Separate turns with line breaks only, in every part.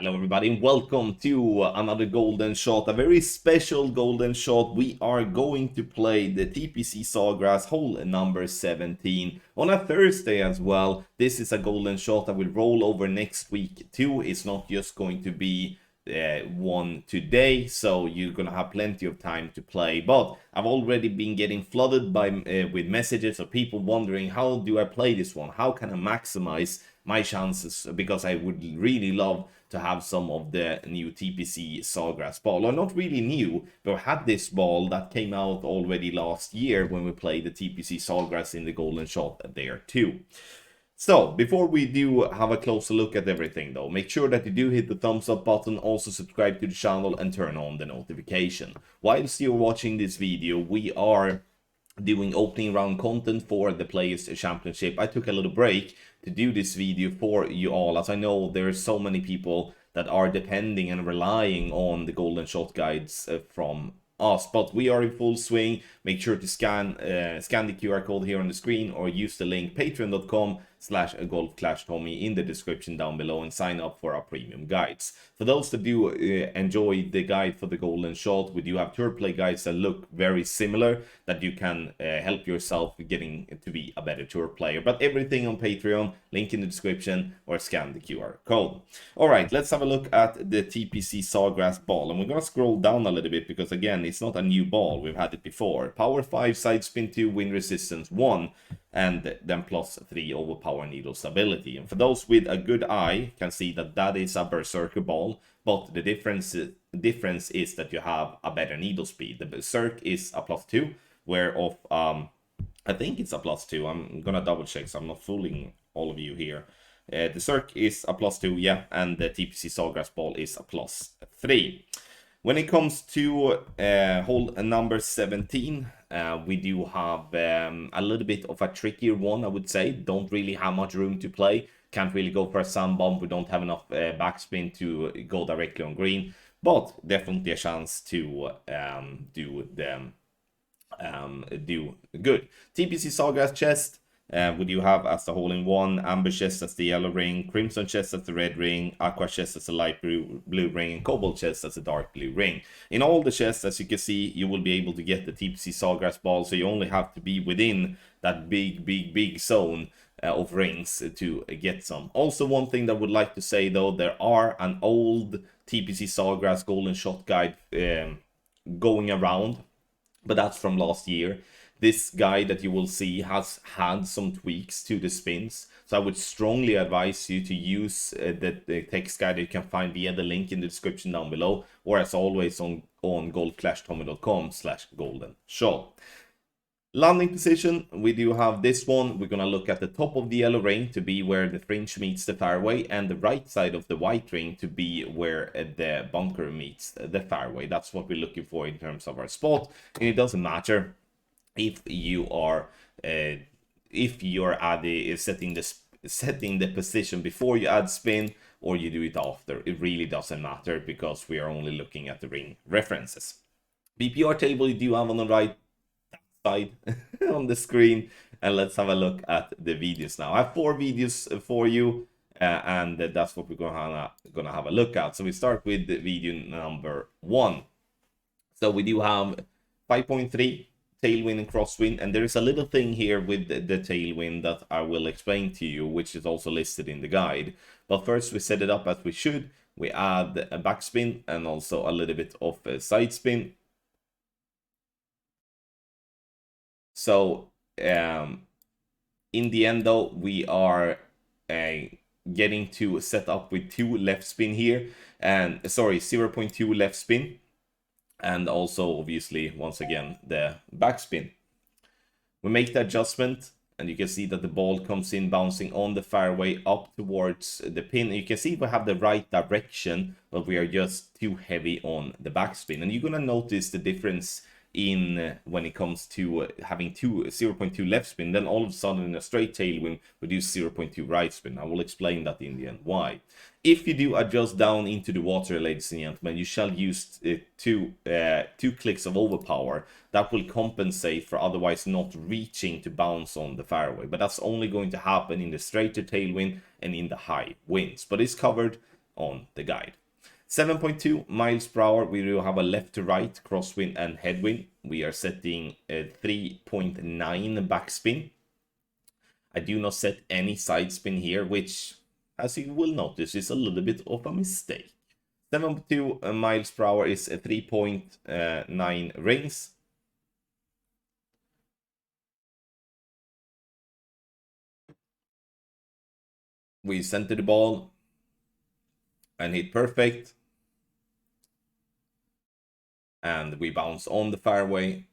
Hello everybody and welcome to another golden shot, a very special golden shot. We are going to play the TPC Sawgrass hole number 17 on a Thursday as well. This is a golden shot that will roll over next week too. It's not just going to be one today, so you're gonna have plenty of time to play. But I've already been getting flooded by with messages of people wondering, how do I play this one? How can I maximize my chances? Because I would really love to have some of the new TPC Sawgrass ball, or not really new, but I had this ball that came out already last year when we played the TPC Sawgrass in the golden shot there too. So, before we do have a closer look at everything though, make sure that you do hit the thumbs up button, also subscribe to the channel and turn on the notification. Whilst you're watching this video, we are doing opening round content for the Players Championship. I took a little break to do this video for you all, as I know there are so many people that are depending and relying on the golden shot guides from us, but we are in full swing. Make sure to scan the QR code here on the screen, or use the link patreon.com/golfclashtommy in the description down below and sign up for our premium guides. For those that do enjoy the guide for the golden shot, we do have tour play guides that look very similar, that you can help yourself getting to be a better tour player. But everything on Patreon, link in the description, or scan the QR code. All right, let's have a look at the TPC Sawgrass ball, and we're gonna scroll down a little bit because again, it's not a new ball. We've had it before. Power 5, side spin 2, wind resistance 1, and then +3 over power needle stability. And for those with a good eye can see that that is a berserker ball, but the difference is that you have a better needle speed. The berserk is a +2, whereof I think it's a +2. I'm gonna double check so I'm not fooling all of you here. The Cirque is a +2, yeah, and the TPC Sawgrass ball is a +3. When it comes to hole number 17, we do have a little bit of a trickier one, I would say. Don't really have much room to play. Can't really go for a sun bump. We don't have enough backspin to go directly on green, but definitely a chance to do good. TPC Sawgrass chest. We do have as the hole-in-one, amber chest as the yellow ring, crimson chest as the red ring, aqua chest as the light blue ring, and cobalt chest as the dark blue ring. In all the chests, as you can see, you will be able to get the TPC Sawgrass ball, so you only have to be within that big zone of rings to get some. Also, one thing that I would like to say though, there are an old TPC Sawgrass golden shot guide going around, but that's from last year. This guide that you will see has had some tweaks to the spins, so I would strongly advise you to use the text guide that you can find via the link in the description down below, or as always on golfclashtommy.com/golden-shot. Landing position, we do have this one. We're gonna look at the top of the yellow ring to be where the fringe meets the fairway, and the right side of the white ring to be where the bunker meets the fairway. That's what we're looking for in terms of our spot, and it doesn't matter if you are setting the position before you add spin, or you do it after. It really doesn't matter because we are only looking at the ring references. BPR table you do have on the right side on the screen, and let's have a look at the videos now. I have 4 videos for you, and that's what we're gonna have a look at. So we start with the video number 1. So we do have 5.3 tailwind and crosswind, and there is a little thing here with the tailwind that I will explain to you, which is also listed in the guide. But first we set it up as we should. We add a backspin and also a little bit of a side spin. So in the end though, we are getting to set up with 2 left spin here, and 0.2 left spin, and also obviously once again the backspin. We make the adjustment, and you can see that the ball comes in bouncing on the fairway up towards the pin. You can see we have the right direction, but we are just too heavy on the backspin, and you're gonna notice the difference in when it comes to having 0.2 left spin. Then all of a sudden in a straight tailwind we do 0.2 right spin. I will explain that in the end why. If you do adjust down into the water, ladies and gentlemen, you shall use two clicks of overpower. That will compensate for otherwise not reaching to bounce on the fairway, but that's only going to happen in the straighter tailwind and in the high winds. But it's covered on the guide. 7.2 miles per hour, we do have a left to right crosswind and headwind. We are setting a 3.9 backspin. I do not set any side spin here, which, as you will notice, is a little bit of a mistake. 7.2 miles per hour is a 3.9 rings. We center the ball and hit perfect. And we bounce on the fairway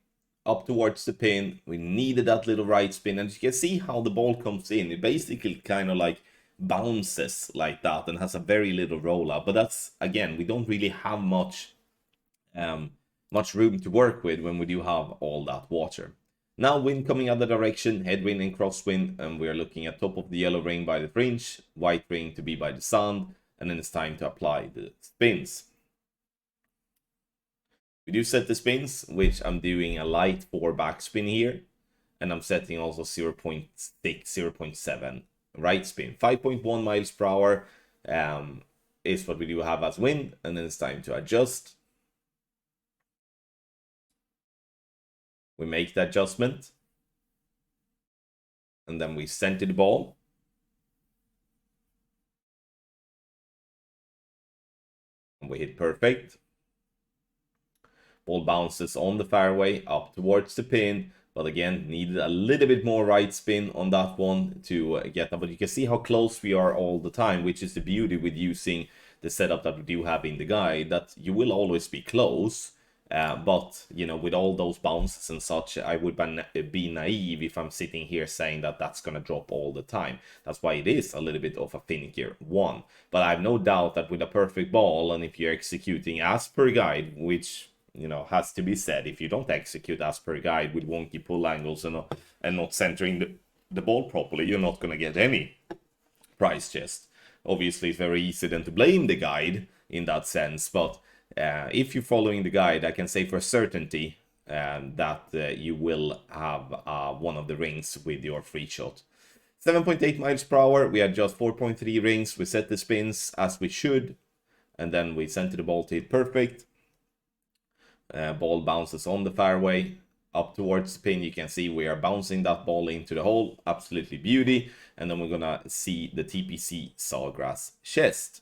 up towards the pin. We needed that little right spin, and you can see how the ball comes in. It basically kind of like bounces like that and has a very little rollout. But that's, again, we don't really have much room to work with when we do have all that water. Now wind coming other direction, headwind and crosswind, and we are looking at top of the yellow ring by the fringe, white ring to be by the sand, and then it's time to apply the spins. We do set the spins, which I'm doing a light 4 backspin here, and I'm setting also 0.6, 0.7 right spin. 5.1 miles per hour is what we do have as wind, and then it's time to adjust. We make the adjustment, and then we center the ball. And we hit perfect. Ball bounces on the fairway up towards the pin, but again, needed a little bit more right spin on that one to get that. But you can see how close we are all the time, which is the beauty with using the setup that we do have in the guide, that you will always be close. But, you know, with all those bounces and such, I would be naive if I'm sitting here saying that that's going to drop all the time. That's why it is a little bit of a finickier one. But I have no doubt that with a perfect ball, and if you're executing as per guide, which, you know, has to be said, if you don't execute as per guide with wonky pull angles and not centering the ball properly, you're not going to get any prize chest. Obviously, it's very easy then to blame the guide in that sense, but if you're following the guide, I can say for certainty that you will have one of the rings with your free shot. 7.8 miles per hour, we adjust 4.3 rings, we set the spins as we should, and then we center the ball to hit perfect. Ball bounces on the fairway up towards the pin. You can see we are bouncing that ball into the hole. Absolutely beauty. And then we're gonna see the TPC Sawgrass chest.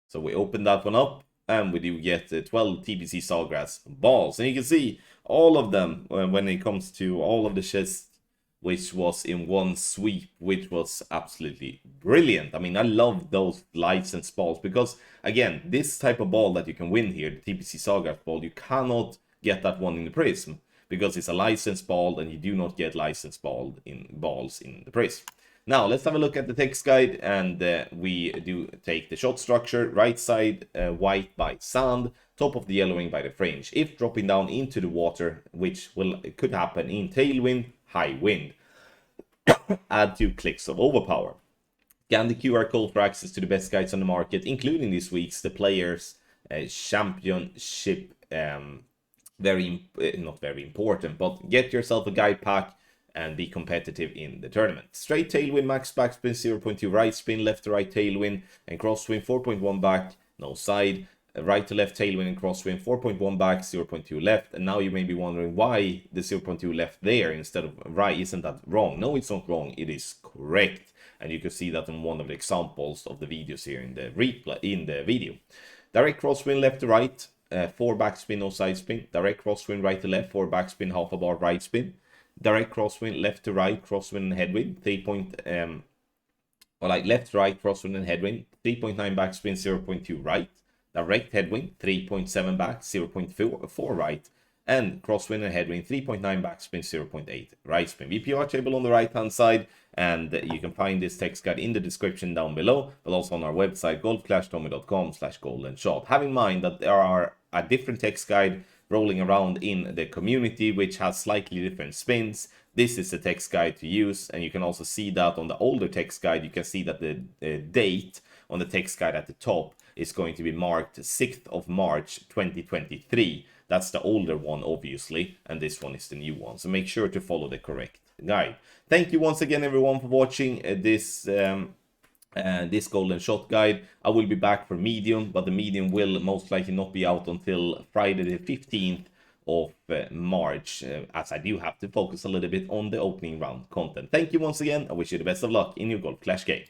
So we open that one up, and we do get 12 TPC Sawgrass balls. And you can see all of them when it comes to all of the chests, which was in one sweep, which was absolutely brilliant. I mean, I love those licensed balls because, again, this type of ball that you can win here, the TPC Sawgrass ball, you cannot get that one in the Prism because it's a licensed ball, and you do not get licensed balls in the Prism. Now, let's have a look at the text guide, and we do take the shot structure, right side white by sand, top of the yellowing by the fringe. If dropping down into the water, which could happen in tailwind, high wind. Add 2 clicks of overpower. Scan the QR code for access to the best guides on the market, including this week's The Players Championship. Not very important, but get yourself a guide pack and be competitive in the tournament. Straight tailwind, max backspin, 0.2 right spin, left to right tailwind, and crosswind, 4.1 back, no side. Right to left tailwind and crosswind, 4.1 back, 0.2 left. And now you may be wondering why the 0.2 left there instead of right. Isn't that wrong? No, it's not wrong. It is correct. And you can see that in one of the examples of the videos here in the video. Direct crosswind left to right, 4 backspin, no side spin. Direct crosswind right to left, 4 backspin, half a bar right spin. Direct crosswind left to right, crosswind and headwind, left to right, crosswind and headwind, 3.9 backspin, 0.2 right. Direct headwind, 3.7 back, 0.4 right. And crosswind and headwind, 3.9 backspin, 0.8 right spin. VPR table on the right hand side, and you can find this text guide in the description down below, but also on our website, golf-tommy.com/goldenshot. Have in mind that there are a different text guide rolling around in the community, which has slightly different spins. This is the text guide to use, and you can also see that on the older text guide, you can see that the date on the text guide at the top is going to be marked 6th of March 2023. That's the older one, obviously, and this one is the new one. So make sure to follow the correct guide. Thank you once again, everyone, for watching this this golden shot guide. I will be back for medium, but the medium will most likely not be out until Friday the 15th of March, as I do have to focus a little bit on the opening round content. Thank you once again. I wish you the best of luck in your Golf Clash game.